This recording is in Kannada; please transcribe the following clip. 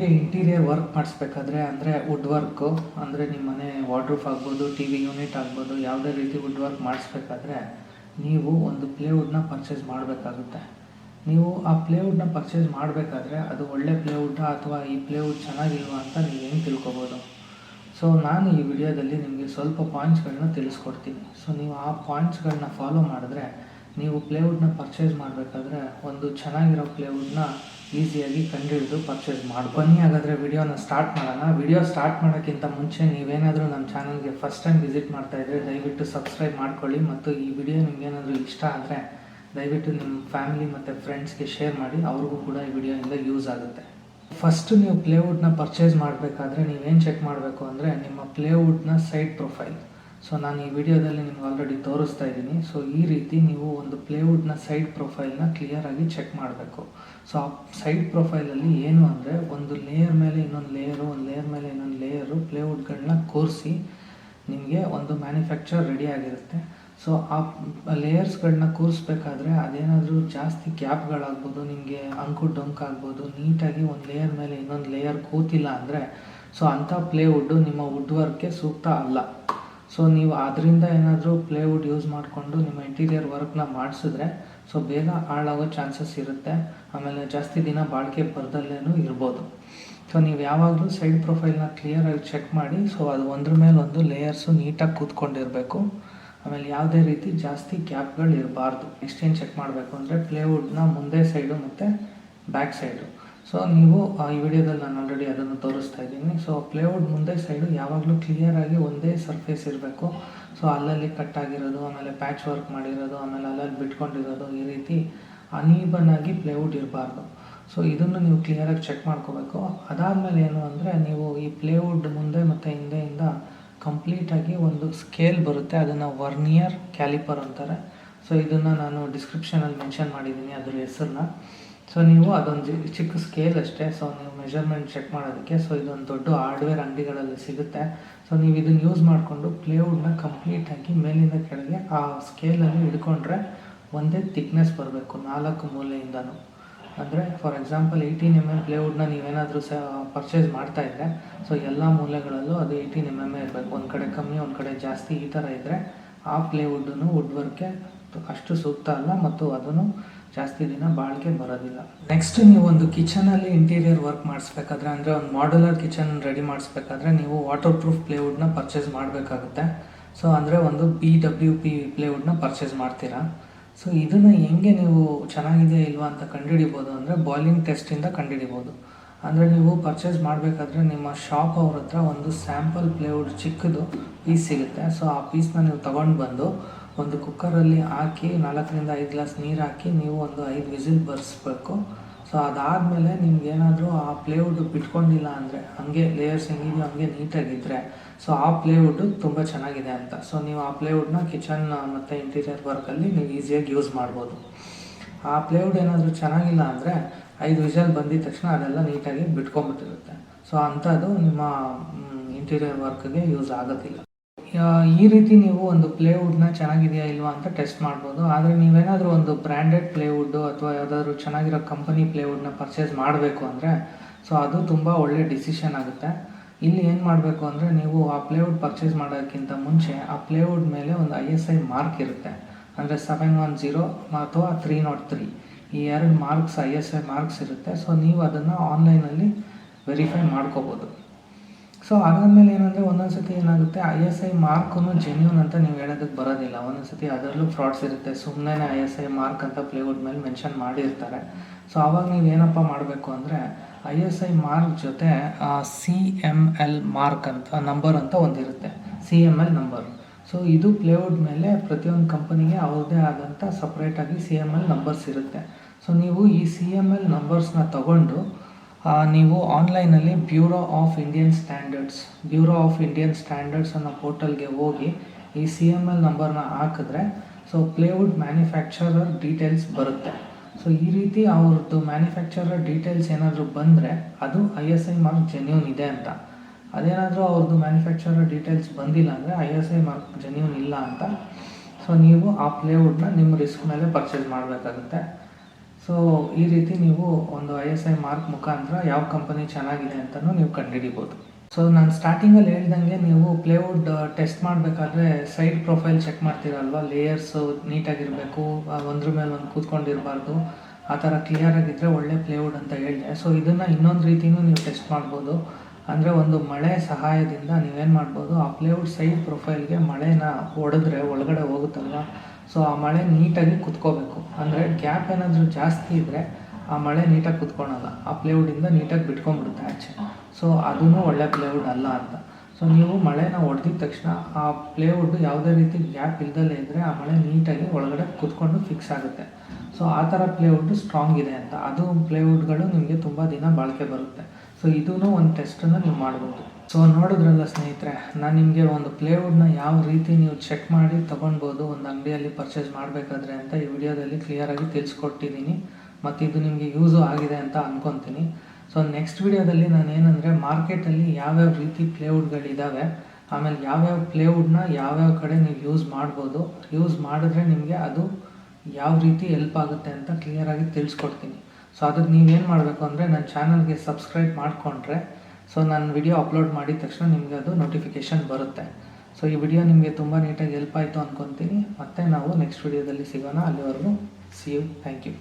ಮನೆಗೆ ಇಂಟೀರಿಯರ್ ವರ್ಕ್ ಮಾಡಿಸ್ಬೇಕಾದ್ರೆ ಅಂದರೆ ವುಡ್ ವರ್ಕು ಅಂದರೆ ನಿಮ್ಮ ಮನೆ ವಾರ್ಡ್ರೂಫ್ ಆಗ್ಬೋದು, ಟಿ ವಿ ಯೂನಿಟ್ ಆಗ್ಬೋದು, ಯಾವುದೇ ರೀತಿ ವುಡ್ ವರ್ಕ್ ಮಾಡಿಸ್ಬೇಕಾದ್ರೆ ನೀವು ಒಂದು ಪ್ಲೇವುಡ್ನ ಪರ್ಚೇಸ್ ಮಾಡಬೇಕಾಗುತ್ತೆ. ನೀವು ಆ ಪ್ಲೇವುಡ್ನ ಪರ್ಚೇಸ್ ಮಾಡಬೇಕಾದ್ರೆ ಅದು ಒಳ್ಳೆ ಪ್ಲೇವುಡ್ಡಾ ಅಥವಾ ಈ ಪ್ಲೇವುಡ್ ಚೆನ್ನಾಗಿಲ್ವಾ ಅಂತ ನೀವು ಹೆಂಗೆ ತಿಳ್ಕೊಬೋದು. ಸೊ ನಾನು ಈ ವಿಡಿಯೋದಲ್ಲಿ ನಿಮಗೆ ಸ್ವಲ್ಪ ಪಾಯಿಂಟ್ಸ್ಗಳನ್ನ ತಿಳಿಸ್ಕೊಡ್ತೀನಿ. ಸೊ ನೀವು ಆ ಪಾಯಿಂಟ್ಸ್ಗಳನ್ನ ಫಾಲೋ ಮಾಡಿದ್ರೆ ನೀವು ಪ್ಲೇವುಡ್ನ ಪರ್ಚೇಸ್ ಮಾಡಬೇಕಾದ್ರೆ ಒಂದು ಚೆನ್ನಾಗಿರೋ ಪ್ಲೇವುಡ್ನ ಈಸಿಯಾಗಿ ಕಂಡುಹಿಡಿದು ಪರ್ಚೇಸ್ ಮಾಡಿ. ಬನ್ನಿ ಹಾಗಾದರೆ ವಿಡಿಯೋನ ಸ್ಟಾರ್ಟ್ ಮಾಡೋಣ. ವಿಡಿಯೋ ಸ್ಟಾರ್ಟ್ ಮಾಡೋಕ್ಕಿಂತ ಮುಂಚೆ ನೀವೇನಾದರೂ ನಮ್ಮ ಚಾನಲ್ಗೆ ಫಸ್ಟ್ ಟೈಮ್ ವಿಸಿಟ್ ಮಾಡ್ತಾಯಿದ್ರೆ ದಯವಿಟ್ಟು ಸಬ್ಸ್ಕ್ರೈಬ್ ಮಾಡ್ಕೊಳ್ಳಿ. ಮತ್ತು ಈ ವಿಡಿಯೋ ನಿಮಗೇನಾದರೂ ಇಷ್ಟ ಆದರೆ ದಯವಿಟ್ಟು ನಿಮ್ಮ ಫ್ಯಾಮಿಲಿ ಮತ್ತು ಫ್ರೆಂಡ್ಸ್ಗೆ ಶೇರ್ ಮಾಡಿ, ಅವ್ರಿಗೂ ಕೂಡ ಈ ವಿಡಿಯೋಯಿಂದ ಯೂಸ್ ಆಗುತ್ತೆ. ಫಸ್ಟು ನೀವು ಪ್ಲೇವುಡ್ನ ಪರ್ಚೇಸ್ ಮಾಡಬೇಕಾದ್ರೆ ನೀವೇನು ಚೆಕ್ ಮಾಡಬೇಕು ಅಂದರೆ ನಿಮ್ಮ ಪ್ಲೇವುಡ್ನ ಸೈಡ್ ಪ್ರೊಫೈಲ್. ಸೊ ನಾನು ಈ ವಿಡಿಯೋದಲ್ಲಿ ನಿಮ್ಗೆ ಆಲ್ರೆಡಿ ತೋರಿಸ್ತಾ ಇದ್ದೀನಿ. ಸೊ ಈ ರೀತಿ ನೀವು ಒಂದು ಪ್ಲೇವುಡ್ನ ಸೈಡ್ ಪ್ರೊಫೈಲ್ನ ಕ್ಲಿಯರಾಗಿ ಚೆಕ್ ಮಾಡಬೇಕು. ಸೊ ಆ ಸೈಡ್ ಪ್ರೊಫೈಲಲ್ಲಿ ಏನು ಅಂದರೆ ಒಂದು ಲೇಯರ್ ಮೇಲೆ ಇನ್ನೊಂದು ಲೇಯರು, ಒಂದು ಲೇಯರ್ ಮೇಲೆ ಇನ್ನೊಂದು ಲೇಯರು ಪ್ಲೇವುಡ್ಗಳನ್ನ ಕೂರಿಸಿ ನಿಮಗೆ ಒಂದು ಮ್ಯಾನುಫ್ಯಾಕ್ಚರ್ ರೆಡಿ ಆಗಿರುತ್ತೆ. ಸೊ ಆ ಲೇಯರ್ಸ್ಗಳನ್ನ ಕೂರಿಸ್ಬೇಕಾದ್ರೆ ಅದೇನಾದರೂ ಜಾಸ್ತಿ ಗ್ಯಾಪ್ಗಳಾಗ್ಬೋದು, ನಿಮಗೆ ಅಂಕು ಡೊಂಕ್ ಆಗ್ಬೋದು, ನೀಟಾಗಿ ಒಂದು ಲೇಯರ್ ಮೇಲೆ ಇನ್ನೊಂದು ಲೇಯರ್ ಕೂತಿಲ್ಲ ಅಂದರೆ ಸೊ ಅಂಥ ಪ್ಲೇವುಡ್ಡು ನಿಮ್ಮ ವುಡ್ ವರ್ಕ್ಗೆ ಸೂಕ್ತ ಅಲ್ಲ. ಸೊ ನೀವು ಅದರಿಂದ ಏನಾದರೂ ಪ್ಲೇವುಡ್ ಯೂಸ್ ಮಾಡಿಕೊಂಡು ನಿಮ್ಮ ಇಂಟೀರಿಯರ್ ವರ್ಕ್ನ ಮಾಡಿಸಿದ್ರೆ ಸೊ ಬೇಗ ಹಾಳಾಗೋ ಚಾನ್ಸಸ್ ಇರುತ್ತೆ. ಆಮೇಲೆ ಜಾಸ್ತಿ ದಿನ ಬಾಳಿಕೆ ಬರದಲ್ಲೇನೂ ಇರ್ಬೋದು. ಸೊ ನೀವು ಯಾವಾಗಲೂ ಸೈಡ್ ಪ್ರೊಫೈಲ್ನ ಕ್ಲಿಯರಾಗಿ ಚೆಕ್ ಮಾಡಿ. ಸೊ ಅದು ಒಂದ್ರ ಮೇಲೆ ಒಂದು ಲೇಯರ್ಸು ನೀಟಾಗಿ ಕೂತ್ಕೊಂಡಿರಬೇಕು. ಆಮೇಲೆ ಯಾವುದೇ ರೀತಿ ಜಾಸ್ತಿ ಗ್ಯಾಪ್ಗಳು ಇರಬಾರ್ದು. ನೆಕ್ಸ್ಟ್ ಏನು ಚೆಕ್ ಮಾಡಬೇಕು ಅಂದರೆ ಪ್ಲೇವುಡ್ನ ಮುಂದೆ ಸೈಡು ಮತ್ತು ಬ್ಯಾಕ್ ಸೈಡು. ಸೊ ನೀವು ಈ ವಿಡಿಯೋದಲ್ಲಿ ನಾನು ಆಲ್ರೆಡಿ ಅದನ್ನು ತೋರಿಸ್ತಾ ಇದ್ದೀನಿ. ಸೊ ಪ್ಲೇವುಡ್ ಮುಂದೆ ಸೈಡು ಯಾವಾಗಲೂ ಕ್ಲಿಯರಾಗಿ ಒಂದೇ ಸರ್ಫೇಸ್ ಇರಬೇಕು. ಸೊ ಅಲ್ಲಲ್ಲಿ ಕಟ್ ಆಗಿರೋದು, ಆಮೇಲೆ ಪ್ಯಾಚ್ ವರ್ಕ್ ಮಾಡಿರೋದು, ಆಮೇಲೆ ಅಲ್ಲಲ್ಲಿ ಬಿಟ್ಕೊಂಡಿರೋದು, ಈ ರೀತಿ ಅನೀಬನ್ ಆಗಿ ಪ್ಲೇವುಡ್ ಇರಬಾರ್ದು. ಸೊ ಇದನ್ನು ನೀವು ಕ್ಲಿಯರಾಗಿ ಚೆಕ್ ಮಾಡ್ಕೋಬೇಕು. ಅದಾದಮೇಲೆ ಏನು ಅಂದರೆ ನೀವು ಈ ಪ್ಲೇವುಡ್ ಮುಂದೆ ಮತ್ತು ಹಿಂದೆಯಿಂದ ಕಂಪ್ಲೀಟಾಗಿ ಒಂದು ಸ್ಕೇಲ್ ಬರುತ್ತೆ, ಅದನ್ನು ವರ್ನಿಯರ್ ಕ್ಯಾಲಿಪರ್ ಅಂತಾರೆ. ಸೊ ಇದನ್ನು ನಾನು ಡಿಸ್ಕ್ರಿಪ್ಷನಲ್ಲಿ ಮೆನ್ಷನ್ ಮಾಡಿದ್ದೀನಿ ಅದರ ಹೆಸರನ್ನ. ಸೊ ನೀವು ಅದೊಂದು ಚಿಕ್ಕ ಸ್ಕೇಲ್ ಅಷ್ಟೇ. ಸೊ ನೀವು ಮೆಜರ್ಮೆಂಟ್ ಚೆಕ್ ಮಾಡೋದಕ್ಕೆ. ಸೊ ಇದೊಂದು ದೊಡ್ಡ ಹಾರ್ಡ್ವೇರ್ ಅಂಗಡಿಗಳಲ್ಲಿ ಸಿಗುತ್ತೆ. ಸೊ ನೀವು ಇದನ್ನು ಯೂಸ್ ಮಾಡಿಕೊಂಡು ಪ್ಲೇವುಡ್ನ ಕಂಪ್ಲೀಟಾಗಿ ಮೇಲಿಂದ ಕೆಳಗೆ ಆ ಸ್ಕೇಲಲ್ಲಿ ಹಿಡ್ಕೊಂಡ್ರೆ ಒಂದೇ ಥಿಕ್ನೆಸ್ ಬರಬೇಕು 4 ಮೂಲೆಯಿಂದನೂ. ಅಂದರೆ ಫಾರ್ ಎಕ್ಸಾಂಪಲ್ 18 mm ಪ್ಲೇವುಡ್ನ ನೀವೇನಾದರೂ ಪರ್ಚೇಸ್ ಮಾಡ್ತಾಯಿದ್ರೆ ಸೊ ಎಲ್ಲ ಮೂಲೆಗಳಲ್ಲೂ ಅದು 18 mm ಇರಬೇಕು. ಒಂದು ಕಡೆ ಕಮ್ಮಿ, ಒಂದು ಕಡೆ ಜಾಸ್ತಿ, ಈ ಥರ ಇದ್ದರೆ ಆ ಪ್ಲೇವುಡ್ಡನ್ನು ವುಡ್ ವರ್ಕ್ಗೆ ಅಷ್ಟು ಸೂಕ್ತ ಅಲ್ಲ ಮತ್ತು ಅದನ್ನು ಜಾಸ್ತಿ ದಿನ ಬಾಳಿಕೆ ಬರೋದಿಲ್ಲ. ನೆಕ್ಸ್ಟ್ ನೀವು ಒಂದು ಕಿಚನಲ್ಲಿ ಇಂಟೀರಿಯರ್ ವರ್ಕ್ ಮಾಡಿಸ್ಬೇಕಾದ್ರೆ ಅಂದರೆ ಒಂದು ಮಾಡ್ಯುಲರ್ ಕಿಚನ್ ರೆಡಿ ಮಾಡಿಸ್ಬೇಕಾದ್ರೆ ನೀವು ವಾಟರ್ ಪ್ರೂಫ್ ಪ್ಲೇವುಡ್ನ ಪರ್ಚೇಸ್ ಮಾಡಬೇಕಾಗುತ್ತೆ. ಸೊ ಅಂದರೆ ಒಂದು BWP ಪ್ಲೇವುಡ್ನ ಪರ್ಚೇಸ್ ಮಾಡ್ತೀರಾ. ಸೊ ಇದನ್ನು ಹೆಂಗೆ ನೀವು ಚೆನ್ನಾಗಿದೆಯಾ ಇಲ್ವಾ ಅಂತ ಕಂಡುಹಿಡಿಬೋದು ಅಂದರೆ ಬಾಯ್ಲಿಂಗ್ ಟೆಸ್ಟಿಂದ ಕಂಡುಹಿಡಿಬೋದು. ಅಂದರೆ ನೀವು ಪರ್ಚೇಸ್ ಮಾಡಬೇಕಾದ್ರೆ ನಿಮ್ಮ ಶಾಪ್ ಅವ್ರ ಹತ್ರ ಒಂದು ಸ್ಯಾಂಪಲ್ ಪ್ಲೇವುಡ್ ಚಿಕ್ಕದು ಪೀಸ್ ಸಿಗುತ್ತೆ. ಸೊ ಆ ಪೀಸ್ನ ನೀವು ತೊಗೊಂಡು ಬಂದು ಒಂದು ಕುಕ್ಕರಲ್ಲಿ ಹಾಕಿ 4ರಿಂದ 5 ಗ್ಲಾಸ್ ನೀರು ಹಾಕಿ ನೀವು ಒಂದು 5 ವಿಸಿಲ್ ಬರ್ಸ್ಬೇಕು. ಸೊ ಅದಾದಮೇಲೆ ನಿಮ್ಗೇನಾದರೂ ಆ ಪ್ಲೇವುಡ್ಡು ಬಿಟ್ಕೊಂಡಿಲ್ಲ ಅಂದರೆ ಹಾಗೆ ಲೇಯರ್ಸ್ ಹೆಂಗಿದೆಯೋ ಹಂಗೆ ನೀಟಾಗಿದ್ದರೆ ಸೊ ಆ ಪ್ಲೇವುಡ್ಡು ತುಂಬ ಚೆನ್ನಾಗಿದೆ ಅಂತ. ಸೊ ನೀವು ಆ ಪ್ಲೇವುಡ್ನ ಕಿಚನ್ ಮತ್ತು ಇಂಟೀರಿಯರ್ ವರ್ಕಲ್ಲಿ ನೀವು ಈಸಿಯಾಗಿ ಯೂಸ್ ಮಾಡ್ಬೋದು. ಆ ಪ್ಲೇವುಡ್ ಏನಾದರೂ ಚೆನ್ನಾಗಿಲ್ಲ ಅಂದರೆ 5 ವಿಷಲ್ ಬಂದಿದ ತಕ್ಷಣ ಅದೆಲ್ಲ ನೀಟಾಗಿ ಬಿಟ್ಕೊಂಡ್ಬಿಟ್ಟಿರುತ್ತೆ. ಸೊ ಅಂಥದ್ದು ನಿಮ್ಮ ಇಂಟೀರಿಯರ್ ವರ್ಕ್ಗೆ ಯೂಸ್ ಆಗೋದಿಲ್ಲ. ಈ ರೀತಿ ನೀವು ಒಂದು ಪ್ಲೇವುಡ್ನ ಚೆನ್ನಾಗಿದೆಯಾ ಇಲ್ವಾ ಅಂತ ಟೆಸ್ಟ್ ಮಾಡ್ಬೋದು. ಆದರೆ ನೀವೇನಾದರೂ ಒಂದು ಬ್ರ್ಯಾಂಡೆಡ್ ಪ್ಲೇವುಡ್ಡು ಅಥವಾ ಯಾವುದಾದ್ರೂ ಚೆನ್ನಾಗಿರೋ ಕಂಪನಿ ಪ್ಲೇವುಡ್ನ ಪರ್ಚೇಸ್ ಮಾಡಬೇಕು ಅಂದರೆ ಸೊ ಅದು ತುಂಬ ಒಳ್ಳೆ ಡಿಸಿಷನ್ ಆಗುತ್ತೆ. ಇಲ್ಲಿ ಏನು ಮಾಡಬೇಕು ಅಂದರೆ ನೀವು ಆ ಪ್ಲೇವುಡ್ ಪರ್ಚೇಸ್ ಮಾಡೋಕ್ಕಿಂತ ಮುಂಚೆ ಆ ಪ್ಲೇವುಡ್ ಮೇಲೆ ಒಂದು ISI ಮಾರ್ಕ್ ಇರುತ್ತೆ. ಅಂದರೆ 710 ಅಥವಾ 303 ಈ 2 ಮಾರ್ಕ್ಸ್ ISI ಮಾರ್ಕ್ಸ್ ಇರುತ್ತೆ. ಸೊ ನೀವು ಅದನ್ನು ಆನ್ಲೈನಲ್ಲಿ ವೆರಿಫೈ ಮಾಡ್ಕೋಬೋದು. ಸೊ ಅದಾದಮೇಲೆ ಏನಂದರೆ ಒಂದೊಂದು ಸತಿ ಏನಾಗುತ್ತೆ ISI ಮಾರ್ಕೂ ಜೆನ್ಯೂನ್ ಅಂತ ನೀವು ಹೇಳೋದಕ್ಕೆ ಬರೋದಿಲ್ಲ. ಒಂದೊಂದು ಸತಿ ಅದರಲ್ಲೂ ಫ್ರಾಡ್ಸ್ ಇರುತ್ತೆ. ಸುಮ್ಮನೆ ISI ಮಾರ್ಕ್ ಅಂತ ಪ್ಲೇವುಡ್ ಮೇಲೆ ಮೆನ್ಷನ್ ಮಾಡಿರ್ತಾರೆ. ಸೊ ಆವಾಗ ನೀವು ಏನಪ್ಪ ಮಾಡಬೇಕು ಅಂದರೆ ISI ಮಾರ್ಕ್ ಜೊತೆ CML ಮಾರ್ಕ್ ಅಂತ ನಂಬರ್ ಅಂತ ಒಂದಿರುತ್ತೆ, CML ನಂಬರ್. ಸೊ ಇದು ಪ್ಲೇವುಡ್ ಮೇಲೆ ಪ್ರತಿಯೊಂದು ಕಂಪನಿಗೆ ಅವ್ರದ್ದೇ ಆದಂಥ ಸಪ್ರೇಟಾಗಿ CML ನಂಬರ್ಸ್ ಇರುತ್ತೆ. ಸೊ ನೀವು ಈ CML ನಂಬರ್ಸ್ನ ತಗೊಂಡು ನೀವು ಆನ್ಲೈನಲ್ಲಿ ಬ್ಯೂರೋ ಆಫ್ ಇಂಡಿಯನ್ ಸ್ಟ್ಯಾಂಡರ್ಡ್ಸ್ ಅನ್ನೋ ಪೋರ್ಟಲ್ಗೆ ಹೋಗಿ ಈ CML ನಂಬರ್ನ ಹಾಕಿದ್ರೆ ಸೊ ಪ್ಲೇವುಡ್ ಮ್ಯಾನುಫ್ಯಾಕ್ಚರರ್ ಡೀಟೇಲ್ಸ್ ಬರುತ್ತೆ. ಸೊ ಈ ರೀತಿ ಅವ್ರದ್ದು ಮ್ಯಾನುಫ್ಯಾಕ್ಚರರ್ ಡೀಟೇಲ್ಸ್ ಏನಾದರೂ ಬಂದರೆ ಅದು ISI ಮಾರ್ಕ್ ಜೆನ್ಯೂನ್ ಇದೆ ಅಂತ. ಅದೇನಾದರೂ ಅವ್ರದ್ದು ಮ್ಯಾನುಫ್ಯಾಕ್ಚರರ್ ಡೀಟೇಲ್ಸ್ ಬಂದಿಲ್ಲ ಅಂದರೆ ISI ಮಾರ್ಕ್ ಜೆನ್ಯೂನ್ ಇಲ್ಲ ಅಂತ. ಸೊ ನೀವು ಆ ಪ್ಲೇವುಡ್ನ ನಿಮ್ಮ ರಿಸ್ಕ್ ಮೇಲೆ ಪರ್ಚೇಸ್ ಮಾಡಬೇಕಾಗುತ್ತೆ. ಸೊ ಈ ರೀತಿ ನೀವು ಒಂದು ISI ಮಾರ್ಕ್ ಮುಖಾಂತರ ಯಾವ ಕಂಪನಿ ಚೆನ್ನಾಗಿದೆ ಅಂತಲೂ ನೀವು ಕಂಡುಹಿಡಿಬೋದು. ಸೊ ನಾನು ಸ್ಟಾರ್ಟಿಂಗಲ್ಲಿ ಹೇಳ್ದಂಗೆ ನೀವು ಪ್ಲೇವುಡ್ ಟೆಸ್ಟ್ ಮಾಡಬೇಕಾದ್ರೆ ಸೈಡ್ ಪ್ರೊಫೈಲ್ ಚೆಕ್ ಮಾಡ್ತೀರಲ್ವ, ಲೇಯರ್ಸು ನೀಟಾಗಿರಬೇಕು, ಒಂದ್ರ ಮೇಲೆ ಒಂದು ಕೂತ್ಕೊಂಡಿರಬಾರ್ದು, ಆ ಥರ ಕ್ಲಿಯರಾಗಿದ್ದರೆ ಒಳ್ಳೆ ಪ್ಲೇವುಡ್ ಅಂತ ಹೇಳಿದೆ. ಸೊ ಇದನ್ನು ಇನ್ನೊಂದು ರೀತಿಯೂ ನೀವು ಟೆಸ್ಟ್ ಮಾಡ್ಬೋದು. ಅಂದರೆ ಒಂದು ಮಳೆ ಸಹಾಯದಿಂದ ನೀವೇನು ಮಾಡ್ಬೋದು, ಆ ಪ್ಲೇವುಡ್ ಸೈಡ್ ಪ್ರೊಫೈಲ್ಗೆ ಮಳೆನ ಹೊಡೆದ್ರೆ ಒಳಗಡೆ ಹೋಗುತ್ತಲ್ವ, ಸೊ ಆ ಮಳೆ ನೀಟಾಗಿ ಕುತ್ಕೋಬೇಕು. ಅಂದರೆ ಗ್ಯಾಪ್ ಏನಾದರೂ ಜಾಸ್ತಿ ಇದ್ದರೆ ಆ ಮಳೆ ನೀಟಾಗಿ ಕುತ್ಕೊಳಲ್ಲ, ಆ ಪ್ಲೇವುಡಿಂದ ನೀಟಾಗಿ ಬಿಟ್ಕೊಂಡ್ಬಿಡುತ್ತೆ ಆಚೆ. ಸೊ ಅದೂ ಒಳ್ಳೆ ಪ್ಲೇವುಡ್ ಅಲ್ಲ ಅಂತ. ಸೊ ನೀವು ಮಳೆನ ಹೊಡೆದಿದ ತಕ್ಷಣ ಆ ಪ್ಲೇವುಡ್ ಯಾವುದೇ ರೀತಿ ಗ್ಯಾಪ್ ಇಲ್ದಲೇ ಇದ್ದರೆ ಆ ಮಳೆ ನೀಟಾಗಿ ಒಳಗಡೆ ಕುತ್ಕೊಂಡು ಫಿಕ್ಸ್ ಆಗುತ್ತೆ. ಸೊ ಆ ಥರ ಪ್ಲೇವುಡ್ ಸ್ಟ್ರಾಂಗ್ ಇದೆ ಅಂತ. ಅದು ಪ್ಲೇವುಡ್ಗಳು ನಿಮಗೆ ತುಂಬ ದಿನ ಬಾಳಿಕೆ ಬರುತ್ತೆ. ಸೊ ಇದೂ ಒಂದು ಟೆಸ್ಟನ್ನು ನೀವು ಮಾಡ್ಬೋದು. ಸೊ ನೋಡಿದ್ರಲ್ಲ ಸ್ನೇಹಿತರೆ, ನಾನು ನಿಮಗೆ ಒಂದು ಪ್ಲೇವುಡ್ನ ಯಾವ ರೀತಿ ನೀವು ಚೆಕ್ ಮಾಡಿ ತೊಗೊಳ್ಬೋದು ಒಂದು ಅಂಗಡಿಯಲ್ಲಿ ಪರ್ಚೇಸ್ ಮಾಡಬೇಕಾದ್ರೆ ಅಂತ ಈ ವಿಡಿಯೋದಲ್ಲಿ ಕ್ಲಿಯರಾಗಿ ತಿಳಿಸ್ಕೊಟ್ಟಿದ್ದೀನಿ. ಮತ್ತು ಇದು ನಿಮಗೆ ಯೂಸು ಆಗಿದೆ ಅಂತ ಅಂದ್ಕೊತೀನಿ. ಸೊ ನೆಕ್ಸ್ಟ್ ವಿಡಿಯೋದಲ್ಲಿ ನಾನು ಏನಂದರೆ ಮಾರ್ಕೆಟಲ್ಲಿ ಯಾವ್ಯಾವ ರೀತಿ ಪ್ಲೇವುಡ್ಗಳಿದ್ದಾವೆ, ಆಮೇಲೆ ಯಾವ್ಯಾವ ಪ್ಲೇವುಡ್ನ ಯಾವ್ಯಾವ ಕಡೆ ನೀವು ಯೂಸ್ ಮಾಡ್ಬೋದು, ಯೂಸ್ ಮಾಡಿದ್ರೆ ನಿಮಗೆ ಅದು ಯಾವ ರೀತಿ ಹೆಲ್ಪ್ ಆಗುತ್ತೆ ಅಂತ ಕ್ಲಿಯರಾಗಿ ತಿಳಿಸ್ಕೊಡ್ತೀನಿ. ಸೊ ಅದಕ್ಕೆ ನೀವೇನು ಮಾಡಬೇಕು ಅಂದರೆ ನನ್ನ ಚಾನಲ್ಗೆ ಸಬ್ಸ್ಕ್ರೈಬ್ ಮಾಡಿಕೊಂಡ್ರೆ ಸೊ ನಾನು ವಿಡಿಯೋ ಅಪ್ಲೋಡ್ ಮಾಡಿದ ತಕ್ಷಣ ನಿಮಗೆ ಅದು ನೋಟಿಫಿಕೇಷನ್ ಬರುತ್ತೆ. ಸೊ ಈ ವಿಡಿಯೋ ನಿಮಗೆ ತುಂಬ ನೀಟಾಗಿ ಹೆಲ್ಪ್ ಆಯಿತು ಅಂದ್ಕೊತೀನಿ. ಮತ್ತೆ ನಾವು ನೆಕ್ಸ್ಟ್ ವಿಡಿಯೋದಲ್ಲಿ ಸಿಗೋಣ. ಅಲ್ಲಿವರೆಗೂ ಸಿ ಯು. Thank you.